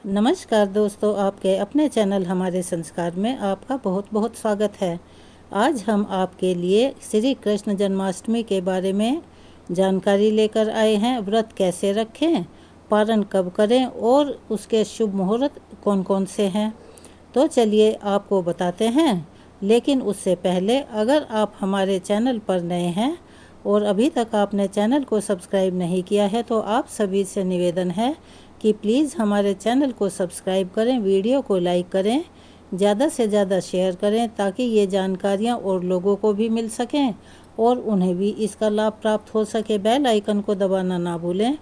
नमस्कार दोस्तों, आपके अपने चैनल हमारे संस्कार में आपका बहुत बहुत स्वागत है। आज हम आपके लिए श्री कृष्ण जन्माष्टमी के बारे में जानकारी लेकर आए हैं। व्रत कैसे रखें, पारण कब करें और उसके शुभ मुहूर्त कौन कौन से हैं, तो चलिए आपको बताते हैं। लेकिन उससे पहले अगर आप हमारे चैनल पर नए हैं और अभी तक आपने चैनल को सब्सक्राइब नहीं किया है तो आप सभी से निवेदन है कि प्लीज़ हमारे चैनल को सब्सक्राइब करें, वीडियो को लाइक करें, ज़्यादा से ज़्यादा शेयर करें ताकि ये जानकारियाँ और लोगों को भी मिल सकें और उन्हें भी इसका लाभ प्राप्त हो सके। बेल आइकन को दबाना ना भूलें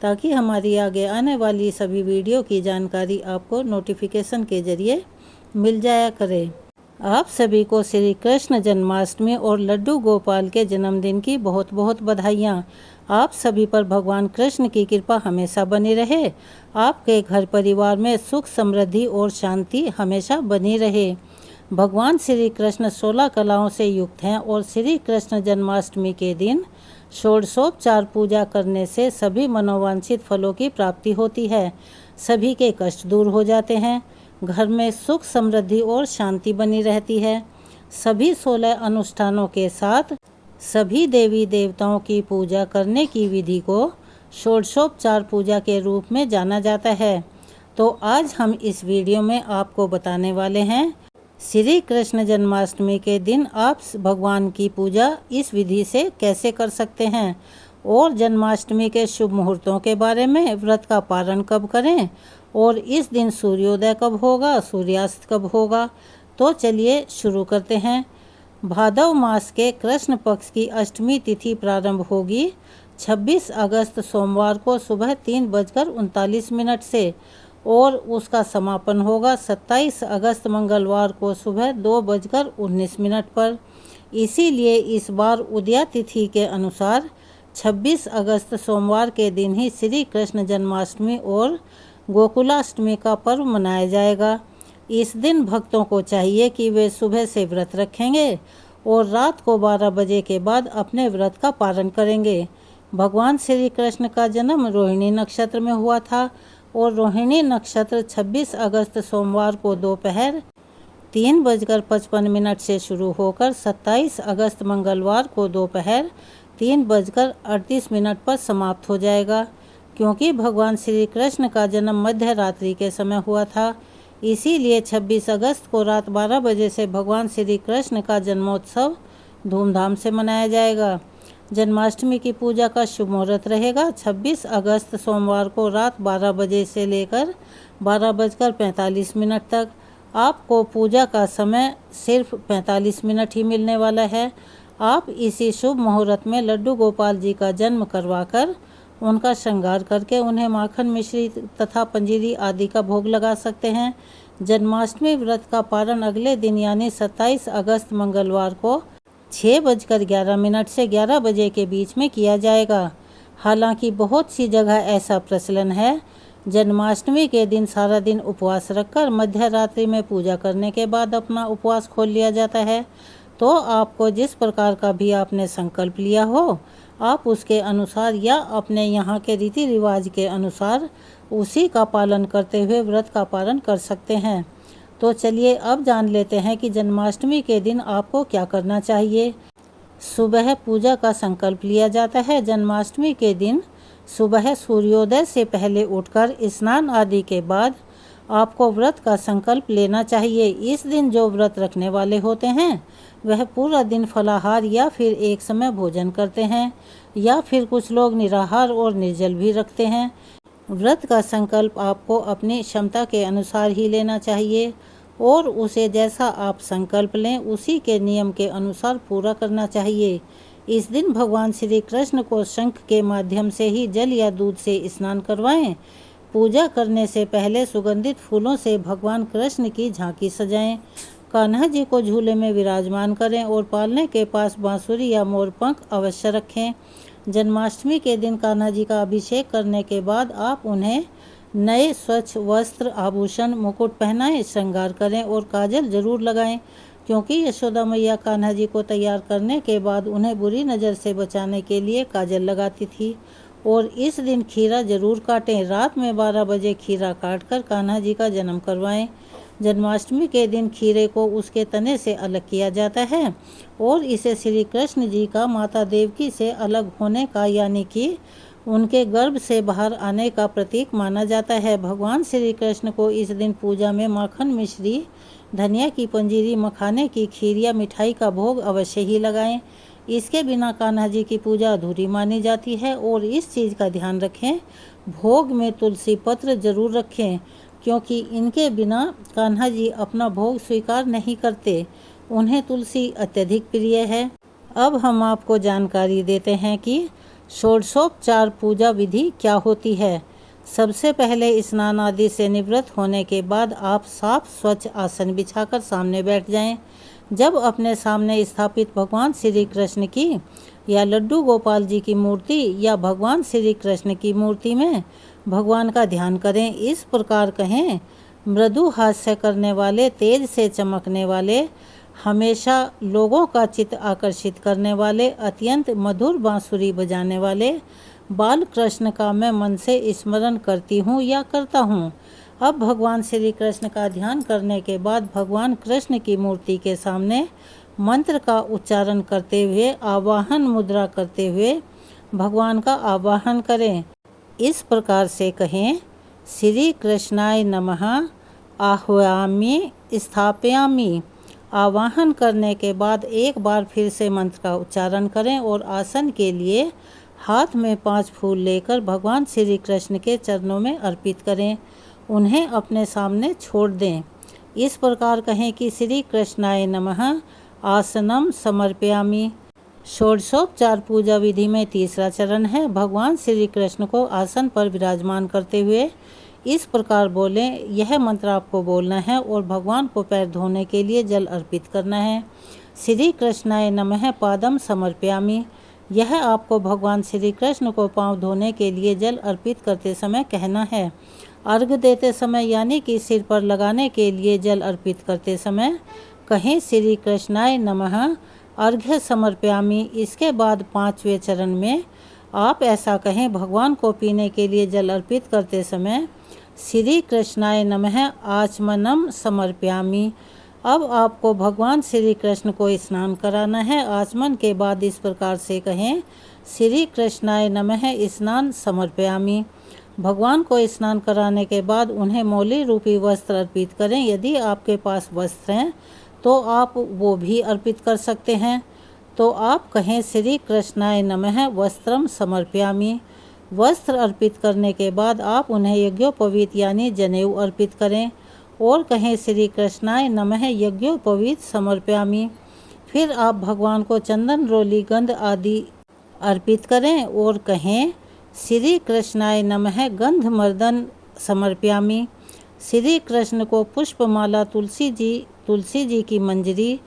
ताकि हमारी आगे आने वाली सभी वीडियो की जानकारी आपको नोटिफिकेशन के ज़रिए मिल जाया करे। आप सभी को श्री कृष्ण जन्माष्टमी और लड्डू गोपाल के जन्मदिन की बहुत बहुत बधाइयाँ। आप सभी पर भगवान कृष्ण की कृपा हमेशा बनी रहे। आपके घर परिवार में सुख समृद्धि और शांति हमेशा बनी रहे। भगवान श्री कृष्ण 16 कलाओं से युक्त हैं और श्री कृष्ण जन्माष्टमी के दिन षोडशोपचार पूजा करने से सभी मनोवांछित फलों की प्राप्ति होती है। सभी के कष्ट दूर हो जाते हैं, घर में सुख समृद्धि और शांति बनी रहती है। सभी 16 अनुष्ठानों के साथ सभी देवी देवताओं की पूजा करने की विधि को षोडशोपचार पूजा के रूप में जाना जाता है। तो आज हम इस वीडियो में आपको बताने वाले हैं श्री कृष्ण जन्माष्टमी के दिन आप भगवान की पूजा इस विधि से कैसे कर सकते हैं और जन्माष्टमी के शुभ मुहूर्तों के बारे में, व्रत का पारण कब करें और इस दिन सूर्योदय कब होगा, सूर्यास्त कब होगा। तो चलिए शुरू करते हैं। भादव मास के कृष्ण पक्ष की अष्टमी तिथि प्रारंभ होगी 26 अगस्त सोमवार को सुबह 3:39 से और उसका समापन होगा 27 अगस्त मंगलवार को सुबह 2:19 पर। इसीलिए इस बार उदया तिथि के अनुसार 26 अगस्त सोमवार के दिन ही श्री कृष्ण जन्माष्टमी और गोकुलाष्टमी का पर्व मनाया जाएगा। इस दिन भक्तों को चाहिए कि वे सुबह से व्रत रखेंगे और रात को 12 बजे के बाद अपने व्रत का पारण करेंगे। भगवान श्री कृष्ण का जन्म रोहिणी नक्षत्र में हुआ था और रोहिणी नक्षत्र 26 अगस्त सोमवार को दोपहर 3:55 से शुरू होकर 27 अगस्त मंगलवार को दोपहर 3:38 पर समाप्त हो जाएगा। क्योंकि भगवान श्री कृष्ण का जन्म मध्य रात्रि के समय हुआ था, इसीलिए 26 अगस्त को रात 12 बजे से भगवान श्री कृष्ण का जन्मोत्सव धूमधाम से मनाया जाएगा। जन्माष्टमी की पूजा का शुभ मुहूर्त रहेगा 26 अगस्त सोमवार को रात 12 बजे से लेकर 12:45 तक। आपको पूजा का समय सिर्फ 45 मिनट ही मिलने वाला है। आप इसी शुभ मुहूर्त में लड्डू गोपाल जी का जन्म करवाकर उनका श्रृंगार करके उन्हें माखन, मिश्री तथा पंजीरी आदि का भोग लगा सकते हैं। जन्माष्टमी व्रत का पारण अगले दिन यानी 27 अगस्त मंगलवार को 6:11 से 11 बजे के बीच में किया जाएगा। हालांकि बहुत सी जगह ऐसा प्रचलन है, जन्माष्टमी के दिन सारा दिन उपवास रखकर मध्य रात्रि में पूजा करने के बाद अपना उपवास खोल लिया जाता है। तो आपको जिस प्रकार का भी आपने संकल्प लिया हो, आप उसके अनुसार या अपने यहाँ के रीति रिवाज के अनुसार उसी का पालन करते हुए व्रत का पालन कर सकते हैं। तो चलिए अब जान लेते हैं कि जन्माष्टमी के दिन आपको क्या करना चाहिए। सुबह पूजा का संकल्प लिया जाता है। जन्माष्टमी के दिन सुबह सूर्योदय से पहले उठकर स्नान आदि के बाद आपको व्रत का संकल्प लेना चाहिए। इस दिन जो व्रत रखने वाले होते हैं वह पूरा दिन फलाहार या फिर एक समय भोजन करते हैं या फिर कुछ लोग निराहार और निर्जल भी रखते हैं। व्रत का संकल्प आपको अपनी क्षमता के अनुसार ही लेना चाहिए और उसे जैसा आप संकल्प लें उसी के नियम के अनुसार पूरा करना चाहिए। इस दिन भगवान श्री कृष्ण को शंख के माध्यम से ही जल या दूध से स्नान करवाएं। पूजा करने से पहले सुगंधित फूलों से भगवान कृष्ण की झांकी सजाएं। कान्हा जी को झूले में विराजमान करें और पालने के पास बांसुरी या मोरपंख अवश्य रखें। जन्माष्टमी के दिन कान्हा जी का अभिषेक करने के बाद आप उन्हें नए स्वच्छ वस्त्र, आभूषण, मुकुट पहनाएं, श्रृंगार करें और काजल जरूर लगाएं। क्योंकि यशोदा मैया कान्हा जी को तैयार करने के बाद उन्हें बुरी नज़र से बचाने के लिए काजल लगाती थी और इस दिन खीरा जरूर काटें। रात में 12 बजे खीरा काटकर कान्हा जी का जन्म करवाएं। जन्माष्टमी के दिन खीरे को उसके तने से अलग किया जाता है और इसे श्री कृष्ण जी का माता देवकी से अलग होने का यानी कि उनके गर्भ से बाहर आने का प्रतीक माना जाता है। भगवान श्री कृष्ण को इस दिन पूजा में माखन, मिश्री, धनिया की पंजीरी, मखाने की खीर या मिठाई का भोग अवश्य ही लगाएं। इसके बिना कान्हा जी की पूजा अधूरी मानी जाती है। और इस चीज़ का ध्यान रखें, भोग में तुलसी पत्र जरूर रखें, क्योंकि इनके बिना कान्हा जी अपना भोग स्वीकार नहीं करते। उन्हें तुलसी अत्यधिक प्रिय है। अब हम आपको जानकारी देते हैं कि षोडशोपचार पूजा विधि क्या होती है। सबसे पहले स्नान आदि से निवृत्त होने के बाद आप साफ स्वच्छ आसन बिछाकर सामने बैठ जाएं। जब अपने सामने स्थापित भगवान श्री कृष्ण की या लड्डू गोपाल जी की मूर्ति या भगवान श्री कृष्ण की मूर्ति में भगवान का ध्यान करें। इस प्रकार कहें, मृदु हास्य करने वाले, तेज से चमकने वाले, हमेशा लोगों का चित्त आकर्षित करने वाले, अत्यंत मधुर बांसुरी बजाने वाले बाल कृष्ण का मैं मन से स्मरण करती हूँ या करता हूँ। अब भगवान श्री कृष्ण का ध्यान करने के बाद भगवान कृष्ण की मूर्ति के सामने मंत्र का उच्चारण करते हुए, आवाहन मुद्रा करते हुए भगवान का आवाहन करें। इस प्रकार से कहें, श्री कृष्णाय नमः आह्वयामि स्थापयामि। आवाहन करने के बाद एक बार फिर से मंत्र का उच्चारण करें और आसन के लिए हाथ में 5 फूल लेकर भगवान श्री कृष्ण के चरणों में अर्पित करें। उन्हें अपने सामने छोड़ दें। इस प्रकार कहें कि श्री कृष्णाय नमः आसनम समर्पयामि। षोडशोपचार पूजा विधि में तीसरा चरण है। भगवान श्री कृष्ण को आसन पर विराजमान करते हुए इस प्रकार बोलें। यह मंत्र आपको बोलना है और भगवान को पैर धोने के लिए जल अर्पित करना है। श्री कृष्णाय नमः पादम समर्पयामि। यह आपको भगवान श्री कृष्ण को पांव धोने के लिए जल अर्पित करते समय कहना है। अर्घ्य देते समय यानी कि सिर पर लगाने के लिए जल अर्पित करते समय कहें, श्री कृष्णाय नमः अर्घ्य समर्पयामि। इसके बाद 5वें चरण में आप ऐसा कहें, भगवान को पीने के लिए जल अर्पित करते समय श्री कृष्णाय नमः आचमनम समर्पयामि। अब आपको भगवान श्री कृष्ण को स्नान कराना है। आचमन के बाद इस प्रकार से कहें, श्री कृष्णाय नमः स्नान समर्पयामि। भगवान को स्नान कराने के बाद उन्हें मौली रूपी वस्त्र अर्पित करें। यदि आपके पास वस्त्र हैं तो आप वो भी अर्पित कर सकते हैं। तो आप कहें, श्री कृष्णाय नमः वस्त्रम समर्पयामि। वस्त्र अर्पित करने के बाद आप उन्हें यज्ञोपवीत यानी जनेऊ अर्पित करें और कहें, श्री कृष्णाय नमः यज्ञोपवीत समर्पयामि। फिर आप भगवान को चंदन, रोली, गंध आदि अर्पित करें और कहें, श्री कृष्णाय नमः गंधमर्दन समर्पयामि। श्री कृष्ण को पुष्पमाला, तुलसी जी की मंजरी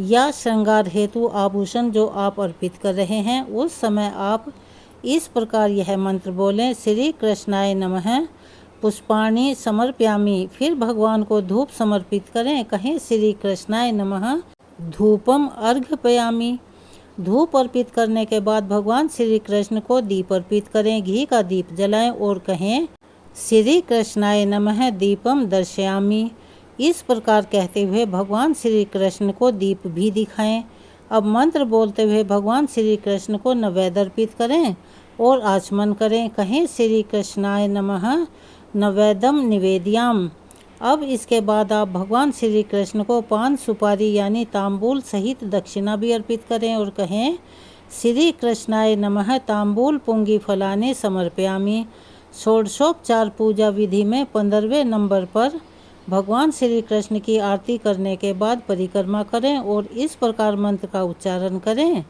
या श्रृंगार हेतु आभूषण जो आप अर्पित कर रहे हैं, उस समय आप इस प्रकार यह मंत्र बोलें, श्री कृष्णाय नमः पुष्पाणि समर्पयामि। फिर भगवान को धूप समर्पित करें। कहें, श्री कृष्णाय नमः धूपम अर्घ्यपयामि। धूप अर्पित करने के बाद भगवान श्री कृष्ण को दीप अर्पित करें। घी का दीप जलाएं और कहें, श्री कृष्णाय नमः दीपम दर्शयामि। इस प्रकार कहते हुए भगवान श्री कृष्ण को दीप भी दिखाएं। अब मंत्र बोलते हुए भगवान श्री कृष्ण को नैवेद्य अर्पित करें और आचमन करें। कहें, श्री कृष्णाय नमः नैवेद्यम निवेद्याम। अब इसके बाद आप भगवान श्री कृष्ण को पान सुपारी यानी तांबूल सहित दक्षिणा भी अर्पित करें और कहें, श्री कृष्णाय नमः तांबूल पुंगी फलाने समर्पयामि। षोडशोपचार पूजा विधि में 15वें नंबर पर भगवान श्री कृष्ण की आरती करने के बाद परिक्रमा करें और इस प्रकार मंत्र का उच्चारण करें,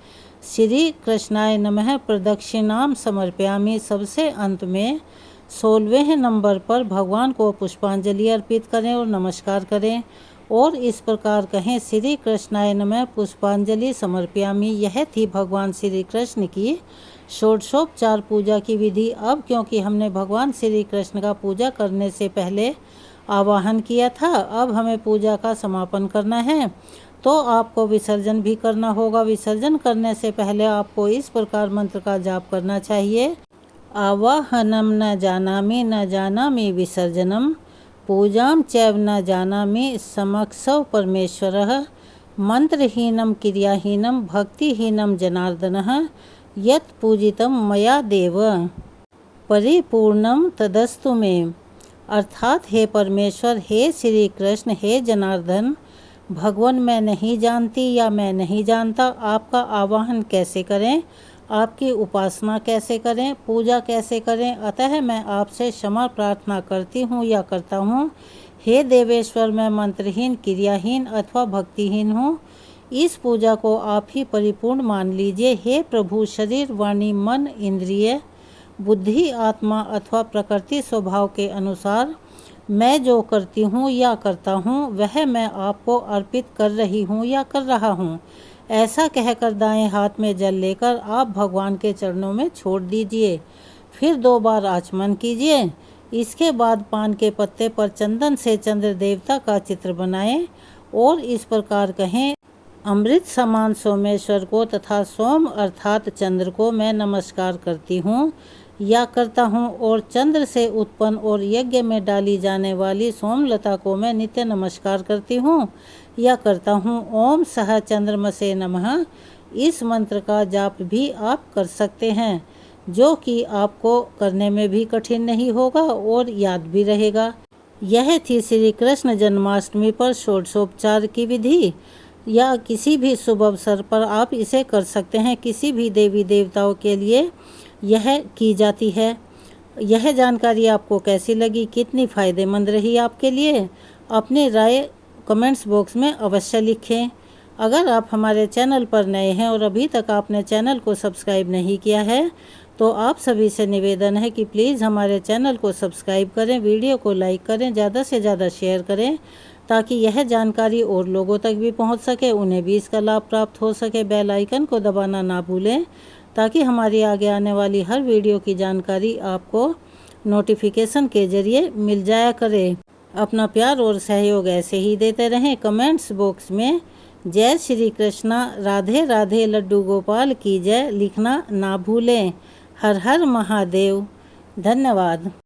श्री कृष्णाय नमः प्रदक्षिणाम समर्पयामि। सबसे अंत में 16वें नंबर पर भगवान को पुष्पांजलि अर्पित करें और नमस्कार करें और इस प्रकार कहें, श्री कृष्णाय नमः पुष्पांजलि समर्पयामि। यह थी भगवान श्री कृष्ण की षोडशोपचार पूजा की विधि। अब क्योंकि हमने भगवान श्री कृष्ण का पूजा करने से पहले आवाहन किया था, अब हमें पूजा का समापन करना है, तो आपको विसर्जन भी करना होगा। विसर्जन करने से पहले आपको इस प्रकार मंत्र का जाप करना चाहिए, आवाहनं न जानामि न जानामि विसर्जनं पूजां चैव न जानामि समक्षौ परमेश्वरः मंत्रहीनं क्रियाहीनं भक्तिहीनं जनार्दनः यत् पूजितं मया देव परिपूर्णम तदस्तु मे। अर्थात हे परमेश्वर, हे श्री कृष्ण, हे जनार्दन, भगवान मैं नहीं जानती या मैं नहीं जानता आपका आवाहन कैसे करें, आपकी उपासना कैसे करें, पूजा कैसे करें, अतः मैं आपसे क्षमा प्रार्थना करती हूँ या करता हूँ। हे देवेश्वर, मैं मंत्रहीन, क्रियाहीन अथवा भक्तिहीन हूँ। इस पूजा को आप ही परिपूर्ण मान लीजिए। हे प्रभु, शरीर, वाणी, मन, इंद्रिय, बुद्धि, आत्मा अथवा प्रकृति स्वभाव के अनुसार मैं जो करती हूँ या करता हूँ वह मैं आपको अर्पित कर रही हूँ या कर रहा हूँ। ऐसा कहकर दाएं हाथ में जल लेकर आप भगवान के चरणों में छोड़ दीजिए। फिर 2 बार आचमन कीजिए। इसके बाद पान के पत्ते पर चंदन से चंद्र देवता का चित्र बनाएं और इस प्रकार कहें, अमृत समान सोमेश्वर को तथा सोम अर्थात चंद्र को मैं नमस्कार करती हूँ या करता हूँ, और चंद्र से उत्पन्न और यज्ञ में डाली जाने वाली सोमलता को मैं नित्य नमस्कार करती हूँ या करता हूँ। ओम सह चंद्रमसे नमः। इस मंत्र का जाप भी आप कर सकते हैं, जो कि आपको करने में भी कठिन नहीं होगा और याद भी रहेगा। यह थी श्री कृष्ण जन्माष्टमी पर षोडशोपचार की विधि, या किसी भी शुभ अवसर पर आप इसे कर सकते हैं। किसी भी देवी देवताओं के लिए यह की जाती है। यह जानकारी आपको कैसी लगी, कितनी फ़ायदेमंद रही आपके लिए, अपनी राय कमेंट्स बॉक्स में अवश्य लिखें। अगर आप हमारे चैनल पर नए हैं और अभी तक आपने चैनल को सब्सक्राइब नहीं किया है तो आप सभी से निवेदन है कि प्लीज़ हमारे चैनल को सब्सक्राइब करें, वीडियो को लाइक करें, ज़्यादा से ज़्यादा शेयर करें ताकि यह जानकारी और लोगों तक भी पहुंच सके, उन्हें भी इसका लाभ प्राप्त हो सके। बेल आइकन को दबाना ना भूलें ताकि हमारी आगे आने वाली हर वीडियो की जानकारी आपको नोटिफिकेशन के ज़रिए मिल जाया करे। अपना प्यार और सहयोग ऐसे ही देते रहें। कमेंट्स बॉक्स में जय श्री कृष्णा, राधे राधे, लड्डू गोपाल की जय लिखना ना भूलें। हर हर महादेव। धन्यवाद।